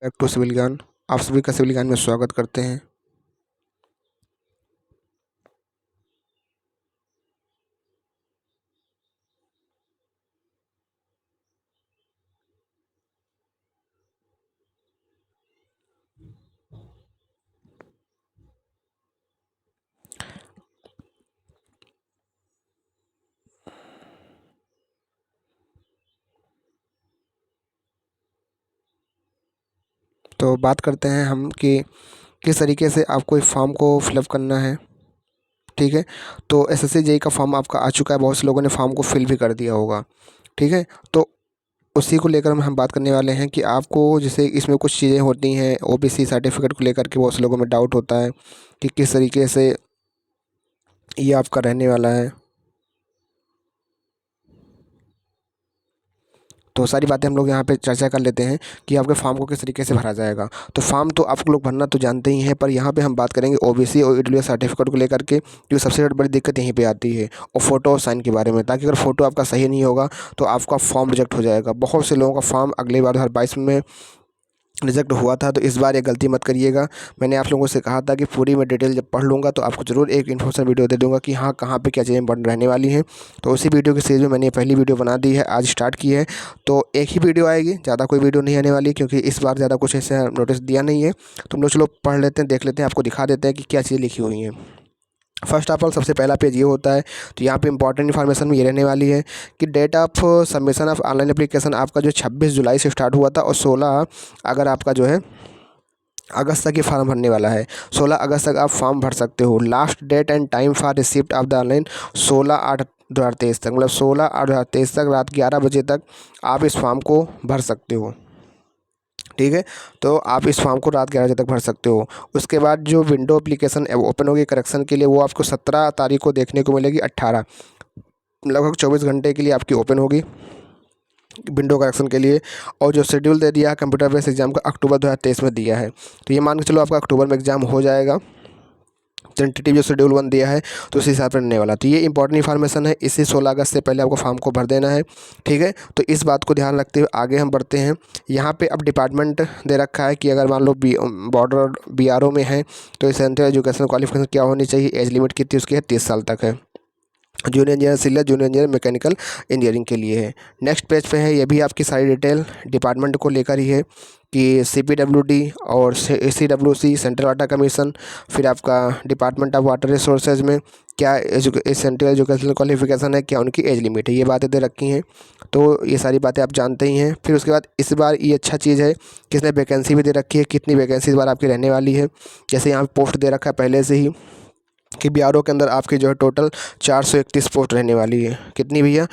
Back to civil ज्ञान। आप सभी का सिविल ज्ञान में स्वागत करते हैं। तो बात करते हैं हम कि किस तरीके से आपको इस फॉर्म को फिलअप करना है। ठीक है, तो एसएससी जेई का फॉर्म आपका आ चुका है, बहुत से लोगों ने फॉर्म को फिल भी कर दिया होगा। ठीक है, तो उसी को लेकर हम बात करने वाले हैं कि आपको जैसे इसमें कुछ चीज़ें होती हैं, ओबीसी सर्टिफिकेट को लेकर के बहुत से लोगों में डाउट होता है कि किस तरीके से ये आपका रहने वाला है। तो सारी बातें हम लोग यहाँ पे चर्चा कर लेते हैं कि आपके फॉर्म को किस तरीके से भरा जाएगा। तो फॉर्म तो आप लोग भरना तो जानते ही हैं, पर यहाँ पे हम बात करेंगे ओबीसी और ईडब्ल्यूएस सर्टिफिकेट को लेकर के, जो सबसे बड़ी दिक्कत यहीं पे आती है, और फ़ोटो और साइन के बारे में। ताकि अगर फ़ोटो आपका सही नहीं होगा तो आपका फॉर्म रिजेक्ट हो जाएगा। बहुत से लोगों का फॉर्म अगली बार 2022 में रिजेक्ट हुआ था, तो इस बार ये गलती मत करिएगा। मैंने आप लोगों से कहा था कि पूरी मैं डिटेल जब पढ़ लूँगा तो आपको ज़रूर एक इन्फॉर्मेशन वीडियो दे दूँगा कि हाँ, कहाँ पे क्या चीज़ें बन रहने वाली हैं। तो उसी वीडियो की सीरीज़ में मैंने पहली वीडियो बना दी है, आज स्टार्ट की है। तो एक ही वीडियो आएगी, ज़्यादा कोई वीडियो नहीं आने वाली, क्योंकि इस बार ज़्यादा कुछ ऐसा नोटिस दिया नहीं है। तो हम लोग चलो पढ़ लेते हैं, देख लेते हैं, आपको दिखा देते हैं कि क्या चीज़ें लिखी हुई हैं। फर्स्ट ऑफ ऑल सबसे पहला पेज ये होता है। तो यहाँ पे इंपॉर्टेंट इन्फॉर्मेशन ये रहने वाली है कि date of submission of online application आपका जो 26 जुलाई से स्टार्ट हुआ था, और 16 अगर आपका जो है अगस्त तक ये फॉर्म भरने वाला है। 16 अगस्त तक आप फॉर्म भर सकते हो। Last date and time for receipt of the online 16/8/2023 तक, मतलब 16/8/2023 तक रात 11 बजे तक आप इस फॉर्म को भर सकते हो। ठीक है, तो आप इस फॉर्म को रात 11 बजे तक भर सकते हो। उसके बाद जो विंडो एप्लीकेशन ओपन होगी करेक्शन के लिए, वो आपको 17 तारीख को देखने को मिलेगी। 18 लगभग 24 घंटे के लिए आपकी ओपन होगी विंडो करेक्शन के लिए। और जो शेड्यूल दे दिया है कंप्यूटर बेस्ड एग्जाम का, अक्टूबर 2023 में दिया है। तो ये मान के चलो आपका अक्टूबर में एग्ज़ाम हो जाएगा। टेंटेटिव जो शेड्यूल 1 दिया है तो उसी हिसाब से रहने वाला। तो ये इंपॉर्टेंट इन्फॉर्मेशन है, इसी 16 अगस्त से पहले आपको फॉर्म को भर देना है। ठीक है, तो इस बात को ध्यान रखते हुए आगे हम बढ़ते हैं। यहाँ पे अब डिपार्टमेंट दे रखा है कि अगर मान लो बॉर्डर बीआरओ में है तो सेंट्रल एजुकेशन क्वालिफिकेशन क्या होनी चाहिए, एज लिमिट कितनी उसकी है, 30 साल तक है। Junior engineer civil, junior engineer mechanical engineering के लिए है। नेक्स्ट पेज पे है, ये भी आपकी सारी डिटेल डिपार्टमेंट को लेकर ही है कि CPWD और CWC सेंट्रल वाटर कमीशन, फिर आपका डिपार्टमेंट ऑफ वाटर रिसोर्सेज में क्या सेंट्रल एजुकेशनल क्वालिफिकेशन है, क्या उनकी एज लिमिट है, ये बातें दे रखी हैं। तो ये सारी बातें आप जानते ही हैं। फिर उसके बाद इस बार ये अच्छा चीज़ है कि इसने वैकेंसी भी दे रखी है, कितनी वैकेंसी इस बार आपकी रहने वाली है। जैसे यहाँ पोस्ट दे रखा है पहले से ही कि बीआरओ के अंदर आपकी जो है टोटल 431 पोस्ट रहने वाली है। कितनी भैया?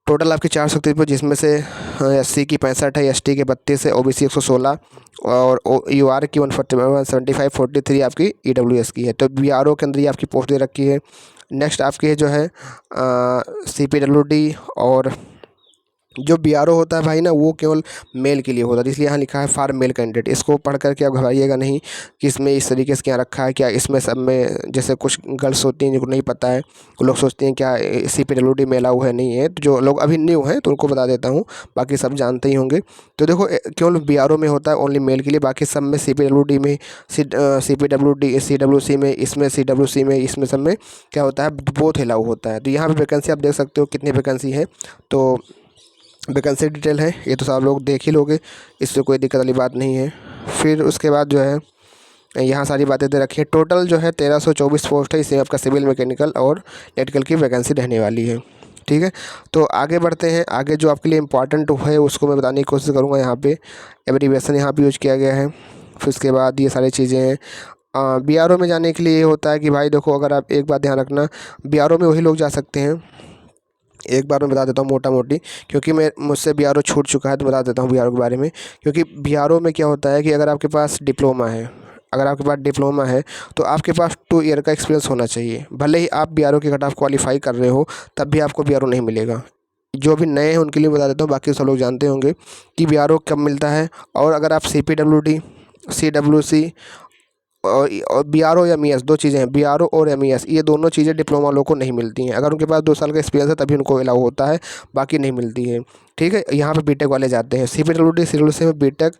टोटल आपकी 431 पोस्ट, जिसमें से SC की 65 है, ST के 32 है, OBC 116 और UR की 175 43 आपकी EWS की है। तो बीआरओ के अंदर ये आपकी पोस्ट दे रखी है। नेक्स्ट आपकी जो है CPWD और जो बीआरओ होता है भाई ना, वो केवल मेल के लिए होता है, इसलिए यहाँ लिखा है फॉर मेल कैंडिडेट। इसको पढ़ करके आप घबराइएगा नहीं कि इसमें इस तरीके से क्या रखा है, क्या इसमें सब में जैसे कुछ गर्ल्स होती हैं जिनको नहीं पता है, वो लोग सोचते हैं क्या CPWD में अलाउ है, नहीं है। तो जो लोग अभी न्यू हैं तो उनको बता देता हूँ, बाकी सब जानते ही होंगे। तो देखो केवल बीआरओ में होता है ओनली मेल के लिए, बाकी सब में CPWD में, CPWD CWC में, इसमें CWC में, इसमें सब में क्या होता है, बोथ अलाउ होता है। तो यहाँ पर वैकेंसी आप देख सकते हो कितनी वैकेंसी है। तो वैकेंसी डिटेल है, ये तो सब लोग देख ही लोगे, इससे कोई दिक्कत वाली बात नहीं है। फिर उसके बाद जो है यहाँ सारी बातें दे रखी है। टोटल जो है 1324 पोस्ट है, इसमें आपका सिविल, मैकेनिकल और इलेक्ट्रिकल की वैकेंसी रहने वाली है। ठीक है, तो आगे बढ़ते हैं। आगे जो आपके लिए इम्पॉर्टेंट है उसको मैं बताने की कोशिश करूँगा। यहाँ पे एब्रीविएशन यहाँ पे यूज किया गया है। फिर उसके बाद ये सारी चीज़ें हैं। बीआरओ में जाने के लिए ये होता है कि भाई देखो, अगर आप एक बात ध्यान रखना, बीआरओ में वही लोग जा सकते हैं। एक बार मैं बता देता हूँ मोटा मोटी, क्योंकि मैं मुझसे बीआरओ छूट चुका है, तो बता देता हूँ बीआरओ के बारे में। क्योंकि बीआरओ में क्या होता है कि अगर आपके पास डिप्लोमा है, अगर आपके पास डिप्लोमा है तो आपके पास 2 ईयर का एक्सपीरियंस होना चाहिए। भले ही आप बीआरओ की कट ऑफ क्वालिफाई कर रहे हो, तब भी आपको बीआरओ नहीं मिलेगा। जो भी नए हैं उनके लिए बता देता हूँ, बाकी सब लोग जानते होंगे कि बीआरओ कब मिलता है। और अगर आप CPWD, CWC और BRO या MES दो चीज़ें हैं, BRO और MES, ये दोनों चीज़ें डिप्लोमा वालों को नहीं मिलती हैं। अगर उनके पास 2 साल का एक्सपीरियंस है तभी उनको अलाउ होता है, बाकी नहीं मिलती है। ठीक है, यहाँ पे बीटेक वाले जाते हैं। CPWD में बीटेक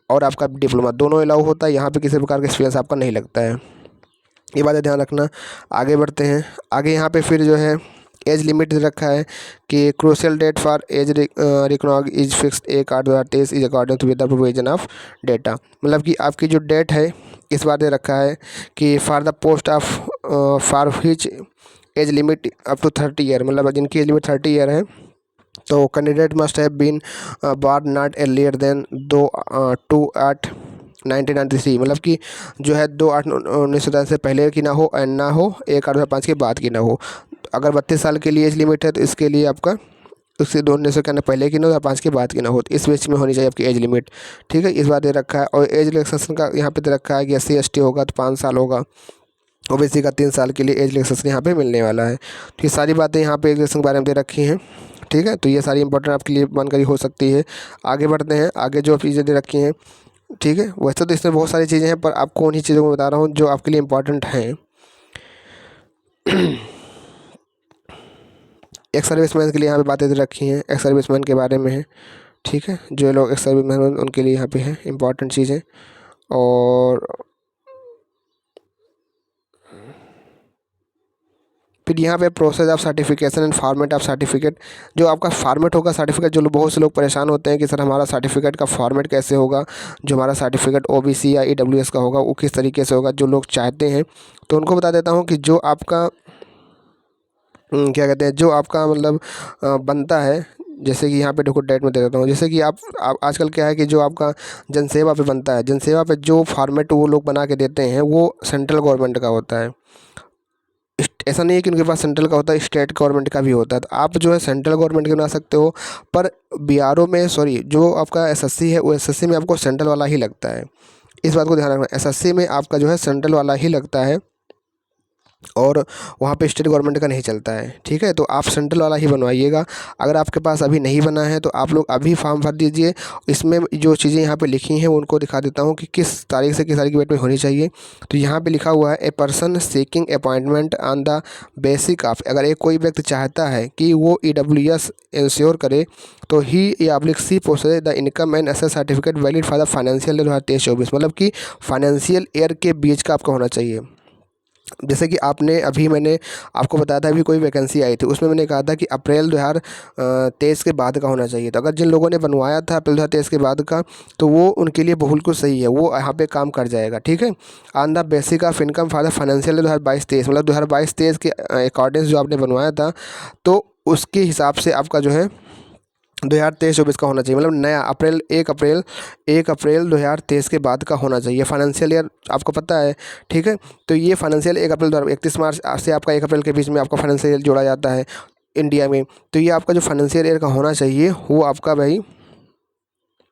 और आपका डिप्लोमा दोनों अलाउ होता है, यहाँ पे किसी प्रकार का एक्सपीरियंस आपका नहीं लगता है। ये बातें ध्यान रखना। आगे बढ़ते हैं। आगे यहाँ पे फिर जो है एज लिमिट रखा है कि crucial date for age recog is fixed 1/8/2023 is according to with the provision of data. मतलब कि आपकी जो डेट है इस बार दे रखा है कि for the post of for which age limit up to 30 year, मतलब जिनकी एज लिमिट 30 ईयर है तो candidate must have been born not earlier than 2/8/1993, मतलब कि जो है 2/8/1993 से पहले की ना हो और ना हो 1/8/2005 के बाद की ना हो। अगर 32 साल के लिए एज लिमिट है तो इसके लिए आपका उससे 2/1991 पहले की ना हो या 5 के बाद की ना हो, तो इस बेच में होनी चाहिए आपकी एज लिमिट। ठीक है, इस बार दे रखा है। और एज रिलैक्सेशन का यहाँ पे दे रखा है कि SC/ST होगा तो 5 साल होगा, OBC का 3 साल के लिए एज रिलैक्सेशन यहाँ पे मिलने वाला है। तो ये सारी बातें यहाँ पे एज रिलैक्सेशन के बारे में दे रखी हैं। ठीक है, तो ये सारी इंपॉर्टेंट आपके लिए जानकारी हो सकती है। आगे बढ़ते हैं। आगे जो चीज़ें दे रखी हैं, ठीक है, वैसे तो इसमें बहुत सारी चीज़ें हैं पर आपको उन्हीं चीज़ों को बता रहा हूँ जो आपके लिए इम्पोर्टेंट हैं। एक्स सर्विसमैन के लिए यहाँ पे बातें दे रखी हैं, एक्स सर्विसमैन के बारे में है। ठीक है, जो लोग एक्स सर्विसमैन उनके लिए यहाँ पे है इम्पॉर्टेंट चीज़ें। और फिर यहाँ पे process of certification and format of certificate, जो आपका फॉर्मेट होगा सर्टिफिकेट, जो बहुत से लोग परेशान होते हैं कि सर हमारा सर्टिफिकेट का फॉर्मेट कैसे होगा, जो हमारा सर्टिफिकेट OBC या EWS का होगा वो किस तरीके से होगा, जो लोग चाहते हैं तो उनको बता देता हूँ कि जो आपका क्या कहते हैं, जो आपका मतलब बनता है, जैसे कि यहाँ पे देखो डेट में दे देता हूँ। जैसे कि आप आजकल क्या है कि जो आपका जनसेवा पे बनता है, जनसेवा पे जो फॉर्मेट वो लोग बना के देते हैं वो सेंट्रल गवर्नमेंट का होता है। ऐसा नहीं है कि उनके पास सेंट्रल का होता है, स्टेट गवर्नमेंट का भी होता है। तो आप जो है सेंट्रल गवर्नमेंट के बना सकते हो, पर BRO में सॉरी जो आपका SSC है वो SSC में आपको सेंट्रल वाला ही लगता है। इस बात को ध्यान रखना, SSC में आपका जो है सेंट्रल वाला ही लगता है और वहाँ पे स्टेट गवर्नमेंट का नहीं चलता है। ठीक है, तो आप सेंट्रल वाला ही बनवाइएगा। अगर आपके पास अभी नहीं बना है तो आप लोग अभी फॉर्म भर दीजिए। इसमें जो चीज़ें यहाँ पे लिखी हैं वो उनको दिखा देता हूँ कि किस तारीख से किस तारीख की डेट में होनी चाहिए। तो यहाँ पे लिखा हुआ है a person seeking appointment on the basic of, अगर एक कोई व्यक्ति चाहता है कि वो EWS इंश्योर करे तो ही /C process the income and asset certificate valid for the financial year 2023-24, मतलब कि फाइनेंशियल ईयर के बीच का आपका होना चाहिए। जैसे कि आपने अभी मैंने आपको बताया था अभी कोई वैकेंसी आई थी, उसमें मैंने कहा था कि अप्रैल 2023 के बाद का होना चाहिए। तो अगर जिन लोगों ने बनवाया था अप्रैल 2023 के बाद का तो वो उनके लिए बिल्कुल सही है, वो यहाँ पे काम कर जाएगा। ठीक है, on the basic of income for the financial 2022-23, मतलब 2022-23 के अकॉर्डिंग जो आपने बनवाया था तो उसके हिसाब से आपका जो है 2023-24 का होना चाहिए, मतलब नया अप्रैल 1 अप्रैल 2023 के बाद का होना चाहिए फाइनेंशियल ईयर, आपको पता है। ठीक है, तो ये फाइनेंशियल 1 अप्रैल 31 मार्च से आपका 1 अप्रैल के बीच में आपका फाइनेंशियल ईयर जोड़ा जाता है इंडिया में। तो ये आपका जो फाइनेंशियल ईयर का होना चाहिए वो आपका भाई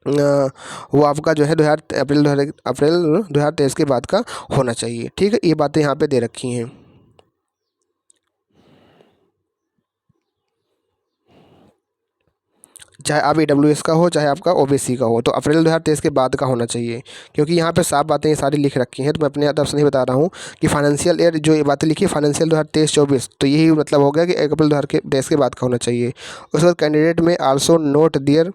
वो आपका जो है अप्रैल 2023 के बाद का होना चाहिए। ठीक है, ये बातें यहाँ पे दे रखी हैं। चाहे आप EWS का हो चाहे आपका OBC का हो, तो अप्रैल 2023 के बाद का होना चाहिए, क्योंकि यहाँ पे साफ बातें ये सारी लिख रखी हैं। तो मैं अपने तरफ से नहीं बता रहा हूँ कि फाइनेंशियल ईयर जो ये बातें लिखी है फाइनेंशियल 2023-24, तो यही मतलब हो गया कि 1 अप्रैल 2023 के बाद का होना चाहिए। उसके बाद candidate may also note their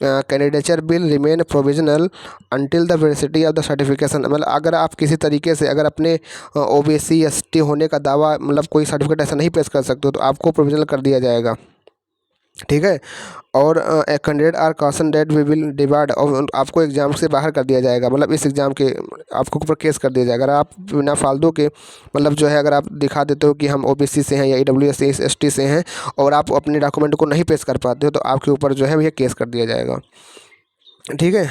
candidature will remain provisional until the veracity of the certification, मतलब अगर आप किसी तरीके से अगर अपने OBC ST होने का दावा मतलब कोई सर्टिफिकेट ऐसा नहीं पेश कर सकते हो तो आपको प्रोविजनल कर दिया जाएगा। ठीक है, और candidate are caution that we will divide, और आपको एग्ज़ाम से बाहर कर दिया जाएगा, मतलब इस एग्ज़ाम के आपको ऊपर केस कर दिया जाएगा। अगर आप बिना फालतू के मतलब जो है अगर आप दिखा देते हो कि हम OBC से हैं या EWS से ST से हैं और आप अपने डॉक्यूमेंट को नहीं पेश कर पाते हो तो आपके ऊपर जो है भैया केस कर दिया जाएगा। ठीक है,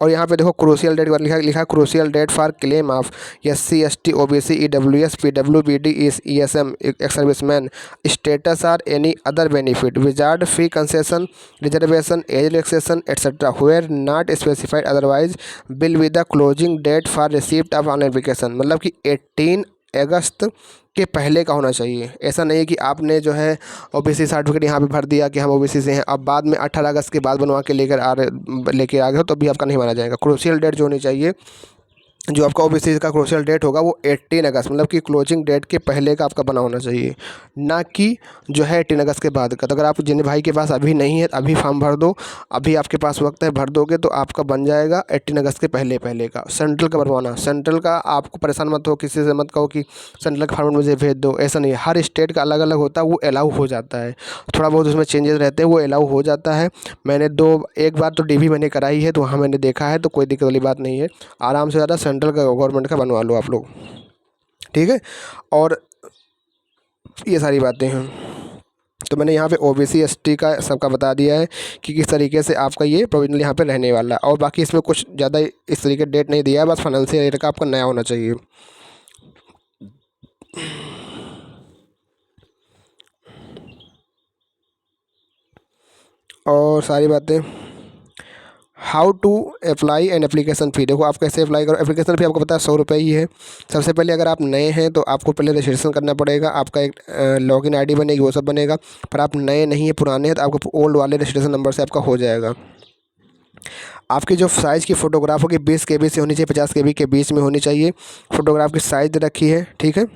और यहाँ पे देखो क्रूशियल डेट लिखा crucial date for claim of SC ST OBC EWS PWBD ESM ex serviceman status or any other benefit विजार्ड fee concession reservation age relaxation etcetera where not specified otherwise will with the closing date for receipt of online application, मतलब कि 18 अगस्त के पहले का होना चाहिए। ऐसा नहीं कि आपने जो है OBC सर्टिफिकेट यहाँ पे भर दिया कि हम OBC से हैं, अब बाद में 18 अगस्त के बाद बनवा के लेके आ गए हो तो भी आपका नहीं माना जाएगा। क्रूशियल डेट जो होनी चाहिए जो आपका ओबीसी का क्रूशियल डेट होगा वो 18 अगस्त मतलब कि क्लोजिंग डेट के पहले का आपका बना होना चाहिए, ना कि जो है 18 अगस्त के बाद का। तो अगर आप जिन भाई के पास अभी नहीं है अभी फॉर्म भर दो, अभी आपके पास वक्त है, भर दोगे तो आपका बन जाएगा 18 अगस्त के पहले पहले का। सेंट्रल का भरवाना, सेंट्रल का आपको परेशान मत हो, किसी से मत कहो कि सेंट्रल का फॉर्मेट मुझे भेज दो, ऐसा नहीं है। हर स्टेट का अलग अलग होता है, वो अलाउ हो जाता है, थोड़ा बहुत उसमें चेंजेस रहते हैं, वो अलाउ हो जाता है। मैंने एक बार तो डीवी मैंने कराई है तो वहाँ मैंने देखा है, तो कोई दिक्कत वाली बात नहीं है। आराम से ज़्यादा सेंट्रल का गवर्नमेंट का बनवा लो आप लोग, ठीक है। और ये सारी बातें हैं, तो मैंने यहाँ पे ओबीसी एसटी का सबका बता दिया है कि किस तरीके से आपका ये प्रोविजनल यहाँ पे रहने वाला है। और बाकी इसमें कुछ ज़्यादा इस तरीके डेट नहीं दिया है, बस फाइनेंशियल ईयर का आपका नया होना चाहिए। और सारी बातें, how to apply an application fee, देखो आप कैसे अप्लाई करो। एप्लीकेशन फ़ी आपको पता है 100 रुपये ही है। सबसे पहले अगर आप नए हैं तो आपको पहले रजिस्ट्रेशन करना पड़ेगा, आपका एक लॉगिन आईडी बनेगी, वो सब बनेगा। पर आप नए नहीं हैं, पुराने हैं, तो आपको ओल्ड वाले रजिस्ट्रेशन नंबर से आपका हो जाएगा। आपकी जो साइज़ की फ़ोटोग्राफ होगी 20 KB से होनी चाहिए, 50 KB के बीच में होनी चाहिए। फ़ोटोग्राफ की साइज़ रखी है, ठीक है,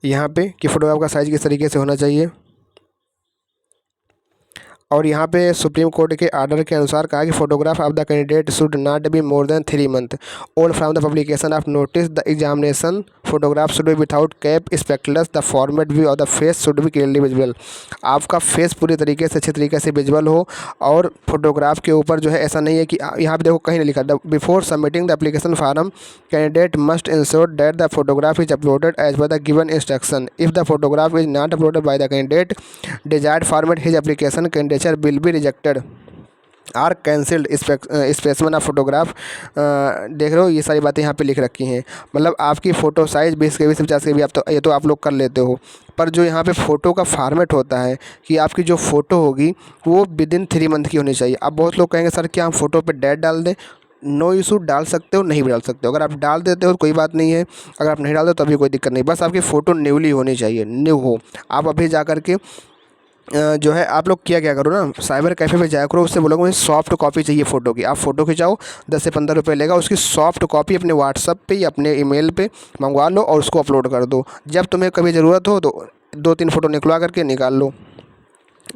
यहाँ पे कि फ़ोटोग्राफ का साइज़ किस तरीके से होना चाहिए। और यहाँ पे सुप्रीम कोर्ट के आर्डर के अनुसार कहा कि photograph of the candidate should not be more than 3 month old from the publication of notice. The examination photograph should be without cap spectacles. The format view of the face should be clearly visual. आपका face पूरी तरीके से अच्छे तरीके से visual हो। और photograph के ऊपर जो है ऐसा नहीं है कि यहाँ पे देखो कहीं नहीं लिखा, before submitting the application form candidate must ensure that the photograph is uploaded as per the given instruction. If the photograph is not uploaded by the candidate desired format his application candidate will be rejected or cancelled. Specimen of photograph देख रहे हो, ये सारी बातें यहाँ पे लिख रखी हैं। मतलब आपकी फ़ोटो साइज़ 20 KB से 50 KB आप तो ये तो आप लोग कर लेते हो, पर जो यहाँ पे फ़ोटो का फॉर्मेट होता है कि आपकी जो फ़ोटो होगी वो विदिन 3 मंथ की होनी चाहिए। अब बहुत लोग कहेंगे सर क्या हम फ़ोटो पे डेट डाल दें? नो इशू, डाल सकते हो, नहीं भी डाल सकते हो। अगर आप डाल देते हो तो कोई बात नहीं है, अगर आप नहीं डालते तो अभी कोई दिक्कत नहीं। बस आपकी फ़ोटो न्यूली होनी चाहिए, न्यू हो। आप अभी जा कर के जो है आप लोग क्या करो ना, साइबर कैफ़े पे जाया करो, उससे बोलोगे मुझे सॉफ्ट कॉपी चाहिए फ़ोटो की। आप फ़ोटो खिंचाओ, 10 से 15 रुपये लेगा, उसकी सॉफ्ट कॉपी अपने व्हाट्सअप पे या अपने ईमेल पे मंगवा लो और उसको अपलोड कर दो। जब तुम्हें कभी ज़रूरत हो तो 2-3 फ़ोटो निकलवा करके निकाल लो,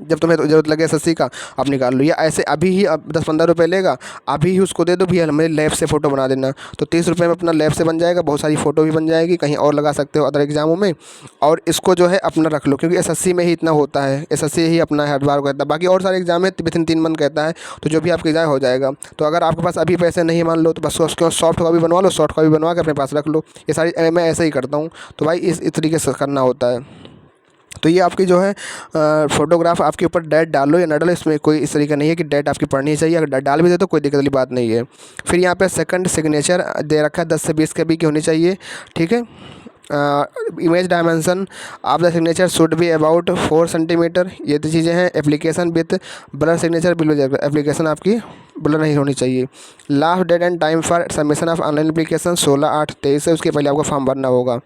जब तुम्हें ज़रूरत लगे एसएससी का आप निकाल लो। या ऐसे अभी ही अब 10-15 रुपये लेगा, अभी ही उसको दे दो भैया मेरे लैब से फ़ोटो बना देना, तो 30 रुपये में अपना लैब से बन जाएगा, बहुत सारी फ़ोटो भी बन जाएगी, कहीं और लगा सकते हो अदर एग्जामों में। और इसको जो है अपना रख लो, क्योंकि एसएससी में ही इतना होता है, एसएससी ही अपना हर बार कहता है। बाकी और सारे एग्जाम है विथिन 3 मंथ कहता है, तो जो भी आपके एग्जाम हो जाएगा। तो अगर आपके पास अभी पैसे नहीं मान लो तो बस उसको सॉफ्ट कॉपी बनवा लो, सॉफ्ट कॉपी बनवा के अपने पास रख लो। ये सारी मैं ऐसे ही करता हूँ, तो भाई इस तरीके से करना होता है। तो ये आपकी जो है फ़ोटोग्राफ आपके ऊपर डेट डालो या ना डालो, इसमें कोई इस तरीका नहीं है कि डेट आपकी पढ़नी चाहिए। अगर डाल भी दे तो कोई दिक्कत वाली बात नहीं है। फिर यहाँ पे सेकंड सिग्नेचर दे रखा है 10 से 20 KB की होनी चाहिए, ठीक है। Image dimension of the signature should be about 4 centimetre. ये तो चीज़ें हैं। Application with blur signature below जाएगा, एप्लीकेशन आपकी ब्लर नहीं होनी चाहिए। Last date and time for submission of online application 16/8/23 है, उसके पहले आपको फॉर्म भरना होगा,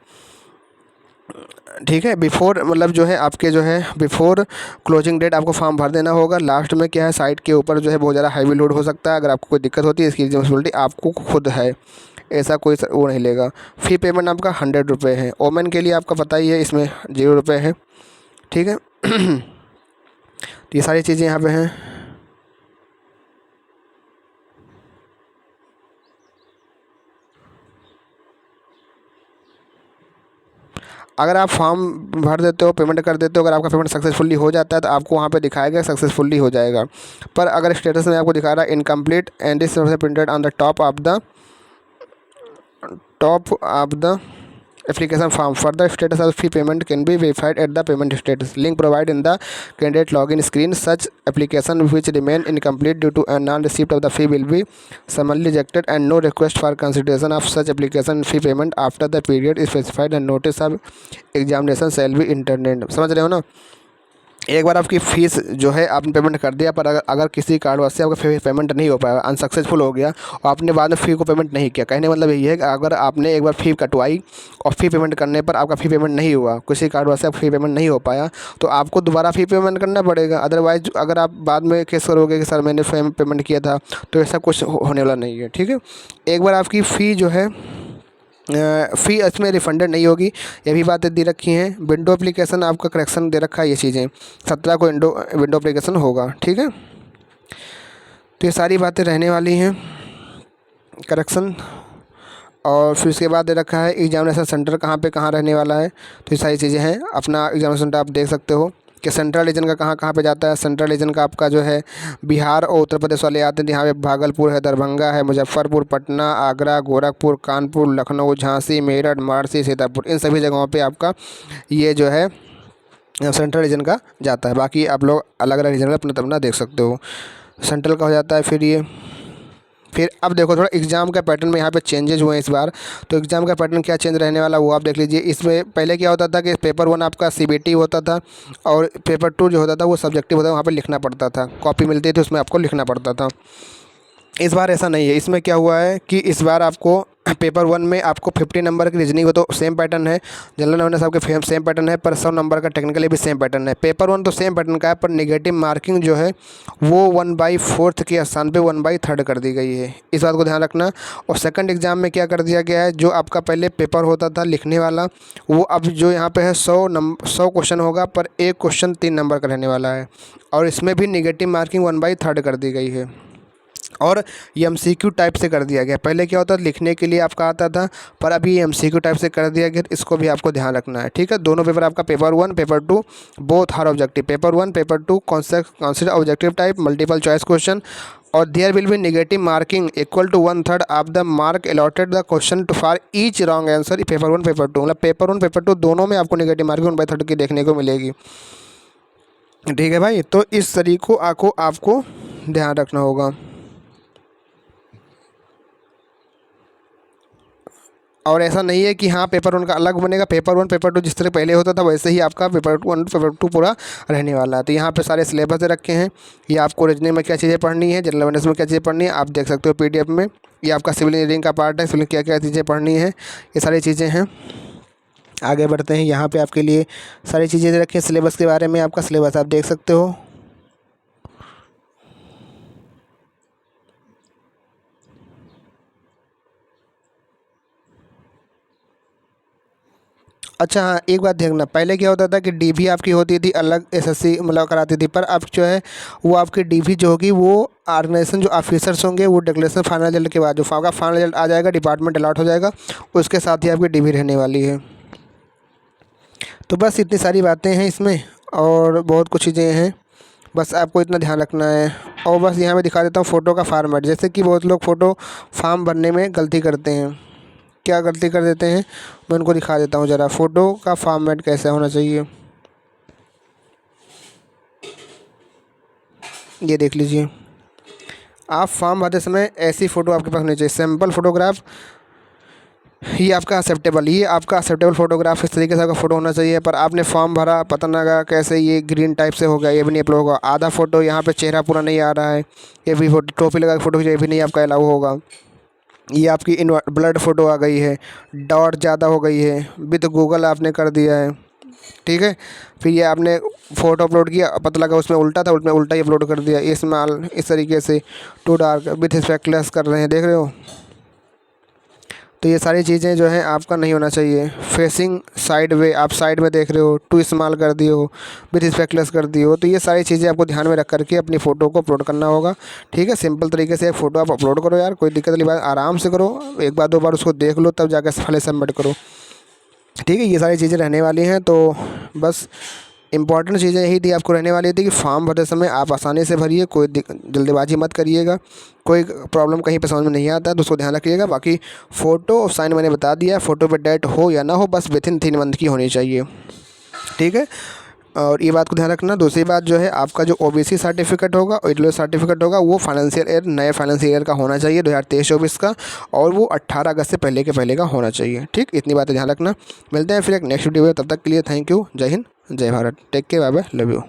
ठीक है। बिफोर मतलब जो है आपके जो है बिफोर क्लोजिंग डेट आपको फॉर्म भर देना होगा। लास्ट में क्या है, साइट के ऊपर जो है बहुत ज़्यादा हैवी लोड हो सकता है, अगर आपको कोई दिक्कत होती है इसकी रिस्पॉन्सिबिलिटी आपको खुद है, ऐसा कोई वो नहीं लेगा। फ़ी पेमेंट आपका 100 रुपये है। ओमेन के लिए आपका पता ही है, इसमें 0 रुपये है, ठीक है। तो ये सारी चीज़ें यहाँ पे हैं। अगर आप फॉर्म भर देते हो, पेमेंट कर देते हो, अगर आपका पेमेंट सक्सेसफुली हो जाता है तो आपको वहाँ पे दिखाएगा सक्सेसफुली हो जाएगा। पर अगर स्टेटस में आपको दिखा रहा है incomplete and this printed on the top of the application form, further status of fee payment can be verified at the payment status link provided in the candidate login screen. Such application which remain incomplete due to a non-receipt of the fee will be summarily rejected and no request for consideration of such application fee payment after the period is specified and notice of examination shall be intended। समझ रहे हो ना? एक बार आपकी fees जो है आपने payment कर दिया, पर अगर किसी कारणवश से आपका पेमेंट नहीं हो पाया, अनसक्सेसफुल हो गया और आपने बाद में फ़ी को पेमेंट नहीं किया, कहने का मतलब यही है कि अगर आपने एक बार फ़ी कटवाई और फ़ी पेमेंट करने पर आपका फ़ी पेमेंट नहीं हुआ, किसी कारणवश से फ़ी पेमेंट नहीं हो पाया, तो आपको दोबारा फ़ी पेमेंट करना पड़ेगा। अदरवाइज़ अगर आप बाद में केस करोगे कि सर मैंने पेमेंट किया था, तो ऐसा कुछ होने वाला नहीं है। ठीक है, एक बार आपकी फ़ी जो है फ़ी इसमें रिफंडेड नहीं होगी, ये भी बातें दे रखी हैं। विंडो एप्लीकेशन आपका करेक्शन दे रखा है, ये चीज़ें 17 को विंडो एप्लीकेशन होगा। ठीक है, तो ये सारी बातें रहने वाली हैं करेक्शन। और फिर उसके बाद दे रखा है एग्जामिनेशन सेंटर कहाँ रहने वाला है, तो ये सारी चीज़ें हैं। अपना एग्जामिनेशन सेंटर आप देख सकते हो कि सेंट्रल रीजन का कहाँ पे जाता है। सेंट्रल रीजन का आपका जो है बिहार और उत्तर प्रदेश वाले आते हैं, यहाँ पे भागलपुर है, दरभंगा है, मुजफ्फरपुर, पटना, आगरा, गोरखपुर, कानपुर, लखनऊ, झांसी, मेरठ, वाराणसी, सीतापुर, इन सभी जगहों पे आपका ये जो है सेंट्रल रीजन का जाता है। बाकी आप लोग अलग अलग रीजन का अपना अपना देख सकते हो। सेंट्रल का हो जाता है। फिर अब देखो थोड़ा एग्ज़ाम का पैटर्न में यहाँ पे चेंजेस हुए हैं इस बार। तो एग्ज़ाम का पैटर्न क्या चेंज रहने वाला वो आप देख लीजिए। इसमें पहले क्या होता था कि पेपर 1 आपका CBT होता था और पेपर 2 जो होता था वो सब्जेक्टिव होता था, वहाँ पे लिखना पड़ता था, कॉपी मिलती थी उसमें आपको लिखना पड़ता था। इस बार ऐसा नहीं है। इसमें क्या हुआ है कि इस बार आपको पेपर 1 में आपको 50 नंबर की रीजनिंग हो तो सेम पैटर्न है, जनरल अवेयरनेस आपके सेम पैटर्न है, पर 100 नंबर का टेक्निकली भी सेम पैटर्न है। पेपर 1 तो सेम पैटर्न का है, पर नेगेटिव मार्किंग जो है वो 1/4 के स्थान पे 1/3 कर दी गई है, इस बात को ध्यान रखना। और सेकंड एग्जाम में क्या कर दिया गया है, जो आपका पहले पेपर होता था लिखने वाला, वो अब जो यहाँ पे है 100 क्वेश्चन होगा, पर एक क्वेश्चन 3 नंबर का रहने वाला है। और इसमें भी नेगेटिव मार्किंग 1/3 कर दी गई है और ये MCQ टाइप से कर दिया गया। पहले क्या होता था लिखने के लिए आपका आता था, पर अभी ये MCQ टाइप से कर दिया गया, इसको भी आपको ध्यान रखना है। ठीक है, दोनों पेपर आपका paper 1 paper 2 both are objective. Paper 1 paper 2 consider objective type multiple choice question और there will be negative marking equal to 1/3 of the mark allotted the question to for each wrong answer. Paper 1 paper 2 मतलब paper 1 paper 2 दोनों में आपको negative marking 1/3 की देखने को मिलेगी। ठीक है भाई, तो इस तरीक़े को आपको ध्यान रखना होगा। और ऐसा नहीं है कि हाँ पेपर 1 का अलग बनेगा, पेपर 1 पेपर 2 जिस तरह पहले होता था वैसे ही आपका पेपर 1 पेपर 2 पूरा रहने वाला है। तो यहाँ पे सारे सिलेबस रखे हैं, ये आपको रीजनिंग में क्या चीज़ें पढ़नी है, जनरल अवेयरनेस में क्या चीज़ें पढ़नी है आप देख सकते हो PDF में। ये आपका सिविल इंजीनियरिंग का पार्ट है, सिविल क्या क्या चीज़ें पढ़नी है, ये सारी चीज़ें हैं। आगे बढ़ते हैं, यहाँ पर आपके लिए सारी चीज़ें रखी हैं सिलेबस के बारे में। आपका सिलेबस आप देख सकते हो। अच्छा हाँ, एक बात देखना, पहले क्या होता था कि DV आपकी होती थी अलग, SSC मतलब कराती थी, पर अब जो है वो आपकी DV जो होगी वो ऑर्गेनाइजेशन जो ऑफिसर्स होंगे वो डिक्लेरेशन फाइनल रिजल्ट के बाद जो आपका फाइनल रिजल्ट आ जाएगा डिपार्टमेंट अलॉट हो जाएगा, उसके साथ ही आपकी DV रहने वाली है। तो बस इतनी सारी बातें हैं इसमें और बहुत कुछ चीज़ें हैं, बस आपको इतना ध्यान रखना है। और बस यहाँ मैं दिखा देता हूँ फ़ोटो का फॉर्मेट। जैसे कि बहुत लोग फ़ोटो फॉर्म भरने में गलती करते हैं, क्या गलती कर देते हैं मैं उनको दिखा देता हूँ ज़रा फ़ोटो का फॉर्मेट कैसा होना चाहिए। ये देख लीजिए, आप फॉर्म भरते समय ऐसी फ़ोटो आपके पास होनी चाहिए, सैम्पल फ़ोटोग्राफ, ये आपका एक्सेप्टेबल फ़ोटोग्राफ इस तरीके से आपका फ़ोटो होना चाहिए। पर आपने फॉर्म भरा, पता ना लगा कैसे ये ग्रीन टाइप से हो गया, ये भी नहीं अपलोड होगा। आधा फ़ोटो यहाँ पे चेहरा पूरा नहीं आ रहा है, ये भी फ़ोटो टोपी लगा फ़ोटो ये भी नहीं आपका अलाउ होगा। ये आपकी ब्लड फ़ोटो आ गई है, डॉट ज़्यादा हो गई है, विद गूगल आपने कर दिया है। ठीक है, फिर ये आपने फ़ोटो अपलोड किया, पता लगा उसमें उल्टा था, उसमें उल्टा ही अपलोड कर दिया। स्मॉल इस तरीके से टू डार्क विथ स्पेक्टलेस कर रहे हैं, देख रहे हो। तो ये सारी चीज़ें जो हैं आपका नहीं होना चाहिए। फेसिंग साइड वे, आप साइड में देख रहे हो, टू स्मॉल कर दिए हो, विथ स्पेक्टलेस कर दिए हो। तो ये सारी चीज़ें आपको ध्यान में रख करके अपनी फ़ोटो को अपलोड करना होगा। ठीक है, सिंपल तरीके से एक फ़ोटो आप अपलोड करो यार, कोई दिक्कत वाली बात, आराम से करो, एक बार 2 बार उसको देख लो तब जाकर फाइल सबमिट करो। ठीक है, ये सारी चीज़ें रहने वाली हैं। तो बस इम्पॉर्टेंट चीज़ें यही थी आपको रहने वाली थी कि फॉर्म भरते समय आप आसानी से भरिए, कोई जल्दबाजी मत करिएगा, कोई प्रॉब्लम कहीं पे समझ में नहीं आता है तो उसको ध्यान रखिएगा। बाकी फ़ोटो और साइन मैंने बता दिया, फ़ोटो पे डेट हो या ना हो, बस विथिन 3 मंथ की होनी चाहिए। ठीक है, और ये बात को ध्यान रखना। दूसरी बात जो है आपका जो OBC सर्टिफिकेट होगा और EWS सर्टिफिकेट होगा वो फाइनेंशियल ईयर नए फाइनेंशियल ईयर का होना चाहिए 2023-24 का, और वो 18 अगस्त से पहले के पहले का होना चाहिए। ठीक, इतनी बातें ध्यान रखना। मिलते हैं फिर एक नेक्स्ट वीडियो में, तब तक के लिए थैंक यू, जय हिंद, जय Bharat, take care, bye bye, love you.